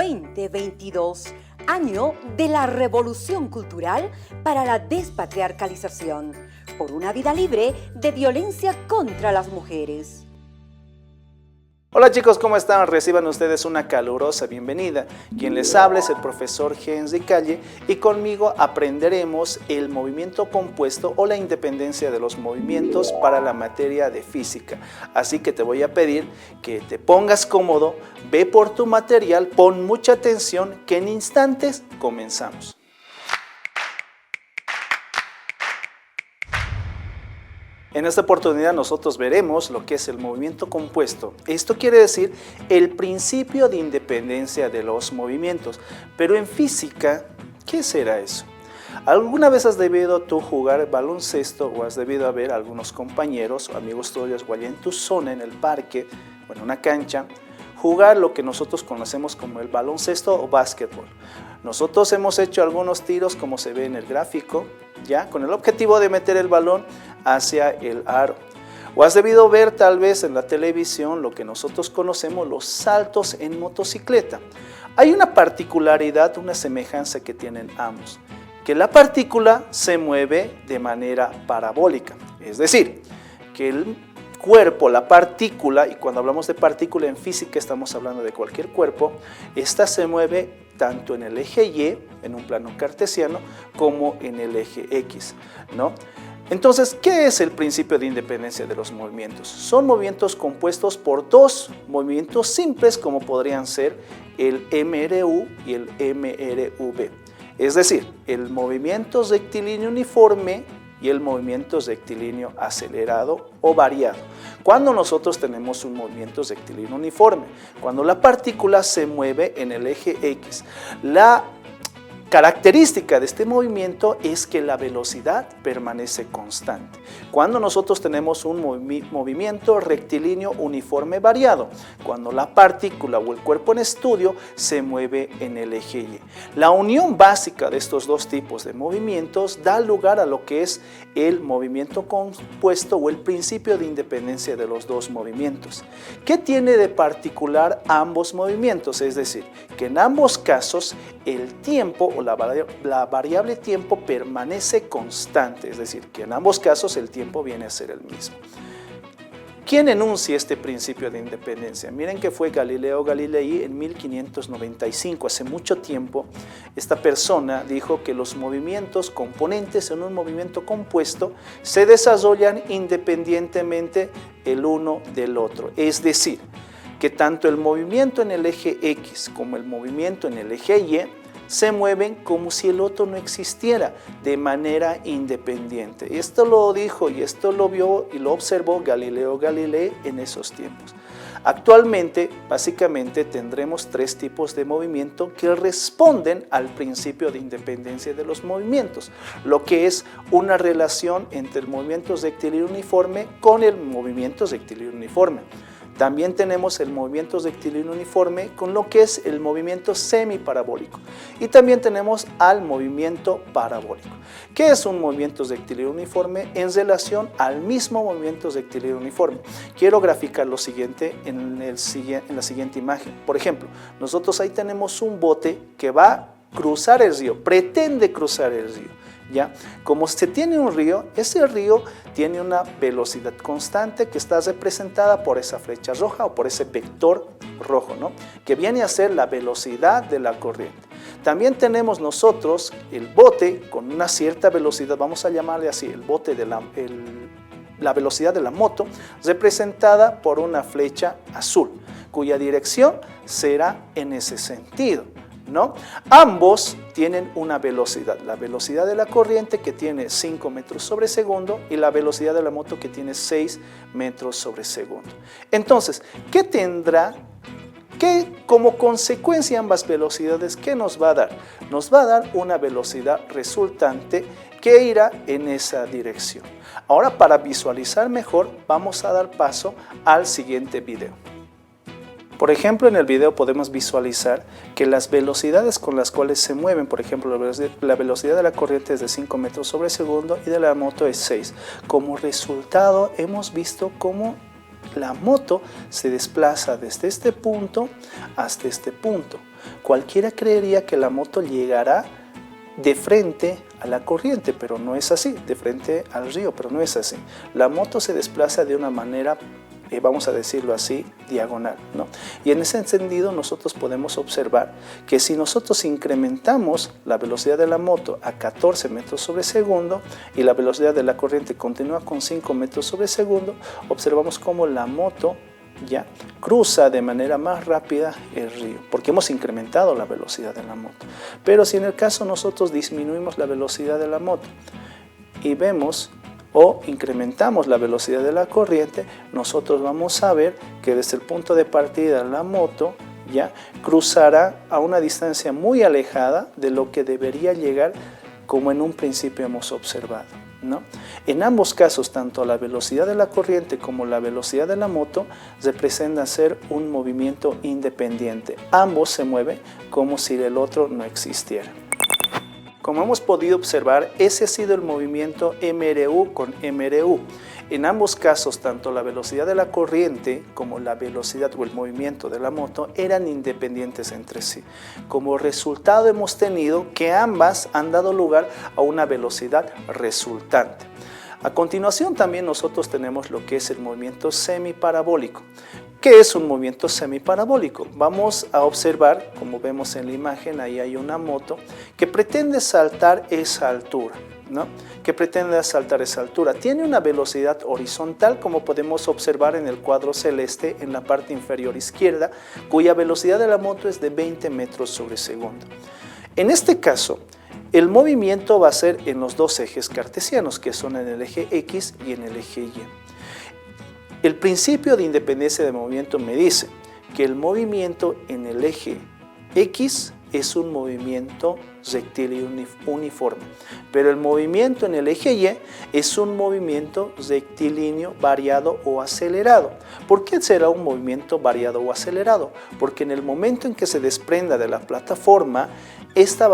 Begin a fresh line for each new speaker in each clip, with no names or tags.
2022, año de la revolución cultural para la despatriarcalización, por una vida libre de violencia contra las mujeres.
Hola chicos, ¿cómo están? Reciban ustedes una calurosa bienvenida. Quien les habla es el profesor Henry Calle y conmigo aprenderemos el movimiento compuesto o la independencia de los movimientos para la materia de física. Así que te voy a pedir que te pongas cómodo, ve por tu material, pon mucha atención que en instantes comenzamos. En esta oportunidad nosotros veremos lo que es el movimiento compuesto. Esto quiere decir el principio de independencia de los movimientos. Pero en física, ¿qué será eso? ¿Alguna vez has debido tú jugar baloncesto o has debido ver a algunos compañeros o amigos tuyos o allá en tu zona, en el parque o en una cancha, jugar lo que nosotros conocemos como el baloncesto o básquetbol? Nosotros hemos hecho algunos tiros como se ve en el gráfico, ya con el objetivo de meter el balón hacia el aro. O has debido ver tal vez en la televisión lo que nosotros conocemos los saltos en motocicleta. Hay una particularidad, una semejanza que tienen ambos, que la partícula se mueve de manera parabólica, es decir, que el cuerpo, la partícula, y cuando hablamos de partícula en física estamos hablando de cualquier cuerpo, esta se mueve tanto en el eje Y, en un plano cartesiano, como en el eje X, ¿no? Entonces, ¿qué es el principio de independencia de los movimientos? Son movimientos compuestos por dos movimientos simples como podrían ser el MRU y el MRV. Es decir, el movimiento rectilíneo uniforme y el movimiento rectilíneo acelerado o variado. Cuando nosotros tenemos un movimiento rectilíneo uniforme, cuando la partícula se mueve en el eje X, la característica de este movimiento es que la velocidad permanece constante. Cuando nosotros tenemos un movimiento rectilíneo uniforme variado, cuando la partícula o el cuerpo en estudio se mueve en el eje Y. La unión básica de estos dos tipos de movimientos da lugar a lo que es el movimiento compuesto o el principio de independencia de los dos movimientos. ¿Qué tiene de particular ambos movimientos? Es decir, que en ambos casos el tiempo o la variable tiempo permanece constante, es decir, que en ambos casos el tiempo viene a ser el mismo. ¿Quién enuncia este principio de independencia? Miren que fue Galileo Galilei en 1595, hace mucho tiempo. Esta persona dijo que los movimientos componentes en un movimiento compuesto se desarrollan independientemente el uno del otro, es decir, que tanto el movimiento en el eje X como el movimiento en el eje Y se mueven como si el otro no existiera, de manera independiente. Esto lo dijo y esto lo vio y lo observó Galileo Galilei en esos tiempos. Actualmente, básicamente, tendremos tres tipos de movimiento que responden al principio de independencia de los movimientos, lo que es una relación entre el movimiento rectilíneo uniforme con el movimiento rectilíneo uniforme. También tenemos el movimiento rectilíneo uniforme con lo que es el movimiento semiparabólico. Y también tenemos al movimiento parabólico. ¿Qué es un movimiento rectilíneo uniforme en relación al mismo movimiento rectilíneo uniforme? Quiero graficar lo siguiente en la siguiente imagen. Por ejemplo, nosotros ahí tenemos un bote que va a cruzar el río, pretende cruzar el río. ¿Ya? Como se tiene un río, ese río tiene una velocidad constante que está representada por esa flecha roja o por ese vector rojo, ¿no? Que viene a ser la velocidad de la corriente. También tenemos nosotros el bote con una cierta velocidad, vamos a llamarle así, el bote de la velocidad de la moto, representada por una flecha azul, cuya dirección será en ese sentido, ¿no? Ambos tienen una velocidad, la velocidad de la corriente que tiene 5 metros sobre segundo y la velocidad de la moto que tiene 6 metros sobre segundo. Entonces, ¿qué tendrá? ¿Qué como consecuencia ambas velocidades? ¿Qué nos va a dar? Nos va a dar una velocidad resultante que irá en esa dirección. Ahora, para visualizar mejor, vamos a dar paso al siguiente video. Por ejemplo, en el video podemos visualizar que las velocidades con las cuales se mueven, por ejemplo, la velocidad de la corriente es de 5 metros sobre segundo y de la moto es 6. Como resultado, hemos visto cómo La moto se desplaza desde este punto hasta este punto. Cualquiera creería que la moto llegará de frente a la corriente, pero no es así, de frente al río, pero no es así. La moto se desplaza de una manera, vamos a decirlo así, diagonal, ¿no? Y en ese sentido nosotros podemos observar que si nosotros incrementamos la velocidad de la moto a 14 metros sobre segundo y la velocidad de la corriente continúa con 5 metros sobre segundo, observamos cómo la moto ya cruza de manera más rápida el río, porque hemos incrementado la velocidad de la moto. Pero si en el caso nosotros disminuimos la velocidad de la moto y vemos o incrementamos la velocidad de la corriente, nosotros vamos a ver que desde el punto de partida la moto ya cruzará a una distancia muy alejada de lo que debería llegar como en un principio hemos observado, ¿no? En ambos casos, tanto la velocidad de la corriente como la velocidad de la moto representan ser un movimiento independiente. Ambos se mueven como si el otro no existiera. Como hemos podido observar, ese ha sido el movimiento MRU con MRU. En ambos casos, tanto la velocidad de la corriente como la velocidad o el movimiento de la moto eran independientes entre sí. Como resultado hemos tenido que ambas han dado lugar a una velocidad resultante. A continuación también nosotros tenemos lo que es el movimiento semiparabólico. ¿Qué es un movimiento semiparabólico? Vamos a observar, como vemos en la imagen, ahí hay una moto que pretende saltar esa altura, ¿no? Que pretende saltar esa altura. Tiene una velocidad horizontal, como podemos observar en el cuadro celeste en la parte inferior izquierda, cuya velocidad de la moto es de 20 metros sobre segundo. En este caso, el movimiento va a ser en los dos ejes cartesianos, que son en el eje X y en el eje Y. El principio de independencia de movimiento me dice que el movimiento en el eje X es un movimiento rectilíneo uniforme, pero el movimiento en el eje Y es un movimiento rectilíneo variado o acelerado. ¿Por qué será un movimiento variado o acelerado? Porque en el momento en que se desprenda de la plataforma, esta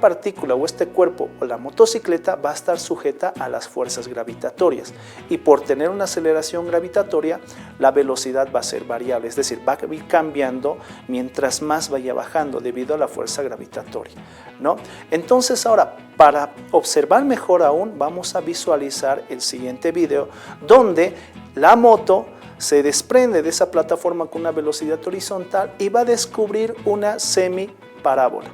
partícula o este cuerpo o la motocicleta va a estar sujeta a las fuerzas gravitatorias, y por tener una aceleración gravitatoria la velocidad va a ser variable, es decir, va a ir cambiando mientras más vaya bajando debido a la fuerza gravitatoria, ¿no? Entonces ahora, para observar mejor aún, vamos a visualizar el siguiente video donde la moto se desprende de esa plataforma con una velocidad horizontal y va a descubrir una semiparábola.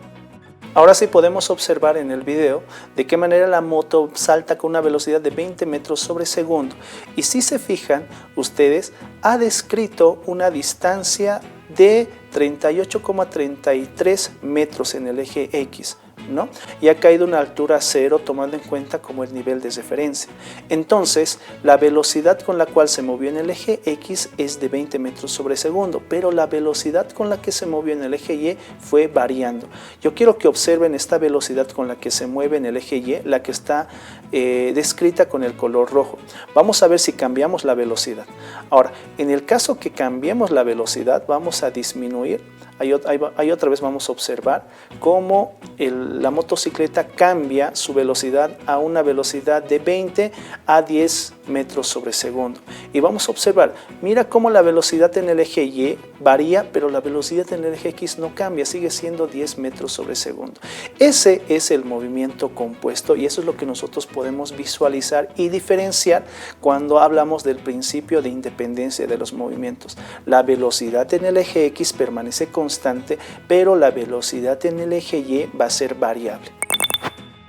Ahora sí podemos observar en el video de qué manera la moto salta con una velocidad de 20 metros sobre segundo. Y si se fijan ustedes, ha descrito una distancia de 38,33 metros en el eje X, ¿no? Y ha caído a una altura cero, tomando en cuenta como el nivel de referencia. Entonces, la velocidad con la cual se movió en el eje X es de 20 metros sobre segundo, pero la velocidad con la que se movió en el eje Y fue variando. Yo quiero que observen esta velocidad con la que se mueve en el eje Y, la que está descrita con el color rojo. Vamos a ver si cambiamos la velocidad. Ahora, en el caso que cambiemos la velocidad, vamos a disminuir. Ahí otra vez vamos a observar cómo la motocicleta cambia su velocidad a una velocidad de 20 a 10 metros sobre segundo. Y vamos a observar, mira cómo la velocidad en el eje Y varía, pero la velocidad en el eje X no cambia, sigue siendo 10 metros sobre segundo. Ese es el movimiento compuesto y eso es lo que nosotros podemos visualizar y diferenciar cuando hablamos del principio de independencia de los movimientos. La velocidad en el eje X permanece constante, pero la velocidad en el eje Y va a ser variable.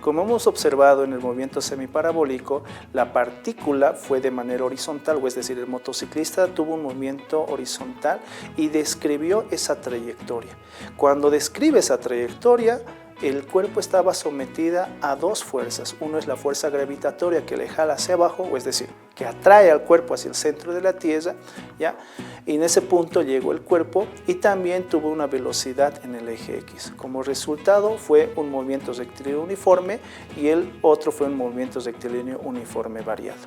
Como hemos observado en el movimiento semiparabólico, la partícula fue de manera horizontal, o es decir, el motociclista tuvo un movimiento horizontal y describió esa trayectoria. Cuando describe esa trayectoria, el cuerpo estaba sometida a dos fuerzas. Uno es la fuerza gravitatoria que le jala hacia abajo, o es decir, que atrae al cuerpo hacia el centro de la Tierra, ¿ya? Y en ese punto llegó el cuerpo y también tuvo una velocidad en el eje X. Como resultado fue un movimiento rectilíneo uniforme y el otro fue un movimiento rectilíneo uniforme variado.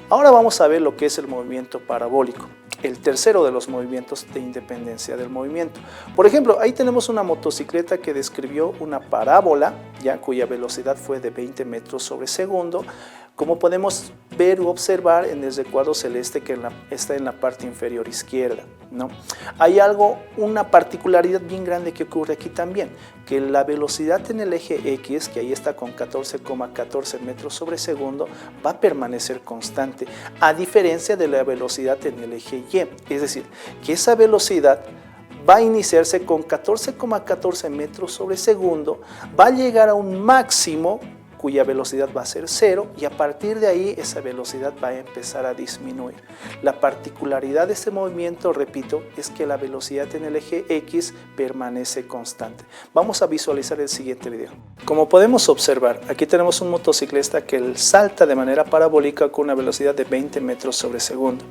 Ahora vamos a ver lo que es el movimiento parabólico, el tercero de los movimientos de independencia del movimiento. Por ejemplo, ahí tenemos una motocicleta que describió una parábola, ya cuya velocidad fue de 20 metros sobre segundo, como podemos ver u observar en el recuadro celeste que está en la parte inferior izquierda, ¿no? Hay una particularidad bien grande que ocurre aquí también, que la velocidad en el eje X, que ahí está con 14,14 metros sobre segundo, va a permanecer constante, a diferencia de la velocidad en el eje Y, es decir, que esa velocidad va a iniciarse con 14,14 metros sobre segundo, va a llegar a un máximo cuya velocidad va a ser 0 y a partir de ahí esa velocidad va a empezar a disminuir. La particularidad de este movimiento, repito, es que la velocidad en el eje X permanece constante. Vamos a visualizar el siguiente video. Como podemos observar, aquí tenemos un motociclista que salta de manera parabólica con una velocidad de 20 metros sobre segundo.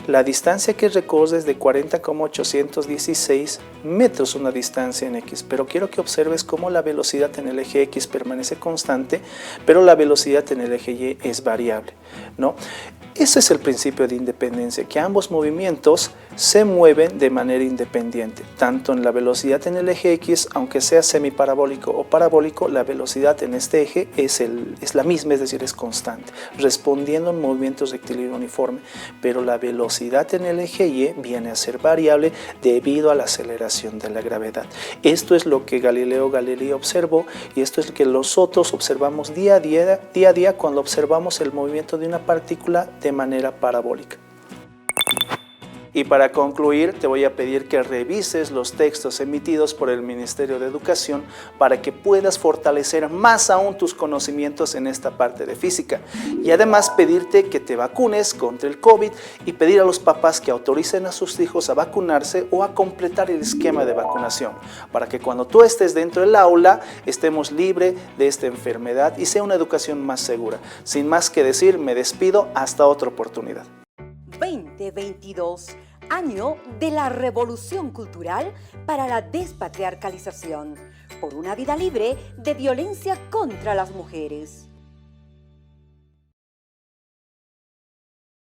La distancia que recorre es de 40,816 metros, una distancia en X, pero quiero que observes cómo la velocidad en el eje X permanece constante, pero la velocidad en el eje Y es variable, ¿no? Ese es el principio de independencia, que ambos movimientos se mueven de manera independiente, tanto en la velocidad en el eje X, aunque sea semiparabólico o parabólico, la velocidad en este eje es la misma, es decir, es constante, respondiendo en movimientos rectilíneo uniforme, pero la velocidad en el eje Y viene a ser variable debido a la aceleración de la gravedad. Esto es lo que Galileo Galilei observó y esto es lo que nosotros observamos día a día cuando observamos el movimiento de una partícula de manera parabólica. Y para concluir, te voy a pedir que revises los textos emitidos por el Ministerio de Educación para que puedas fortalecer más aún tus conocimientos en esta parte de física. Y además pedirte que te vacunes contra el COVID y pedir a los papás que autoricen a sus hijos a vacunarse o a completar el esquema de vacunación, para que cuando tú estés dentro del aula estemos libres de esta enfermedad y sea una educación más segura. Sin más que decir, me despido hasta otra oportunidad.
2022, año de la revolución cultural para la despatriarcalización, por una vida libre de violencia contra las mujeres.